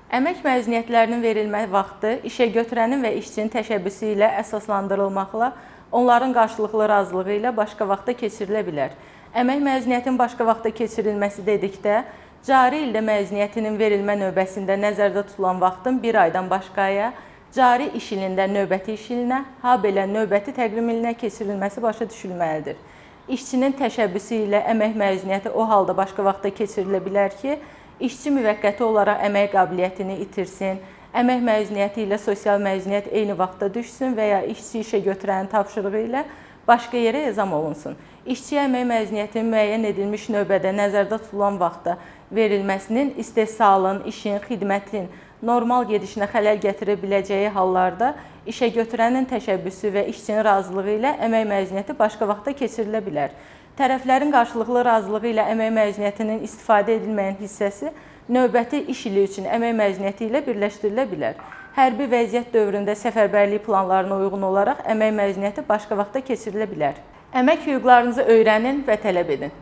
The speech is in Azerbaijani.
Əmək məzuniyyətlərinin verilmə vaxtı işəgötürənin və işçinin təşəbbüsü ilə əsaslandırılmaqla, onların qarşılıqlı razılığı ilə başqa vaxtda keçirilə bilər. Əmək məzuniyyətinin başqa vaxtda keçirilməsi dedikdə, cari ildə məzuniyyətinin verilmə növbəsində nəzərdə tutulan vaxtın bir aydan başqa aya, cari iş ilində növbəti iş ilinə, habelə növbəti təqvim ilinə keçirilməsi başa düşülməlidir. İşçinin təşəbbüsü ilə əmək məzuniyyəti o halda başqa vaxtda keçirilə bilər ki, İşçi müvəqqəti olaraq əmək qabiliyyətini itirsin, əmək məzuniyyəti ilə sosial məzuniyyət eyni vaxtda düşsün və ya işçi işə götürənin tapşırığı ilə başqa yerə ezam olunsun. İşçiyə əmək məzuniyyətinin müəyyən edilmiş növbədə nəzərdə tutulan vaxtda verilməsinin istehsalın, işin, xidmətin normal gedişinə xələl gətirə biləcəyi hallarda işə götürənin təşəbbüsü və işçinin razılığı ilə əmək məzuniyyəti başqa vaxtda keçirilə bilər. Tərəflərin qarşılıqlı razılığı ilə əmək məzuniyyətinin istifadə edilməyən hissəsi növbəti iş ili üçün əmək məzuniyyəti ilə birləşdirilə bilər. Hərbi vəziyyət dövründə səfərbərlik planlarına uyğun olaraq əmək məzuniyyəti başqa vaxtda keçirilə bilər. Əmək hüquqlarınızı öyrənin və tələb edin.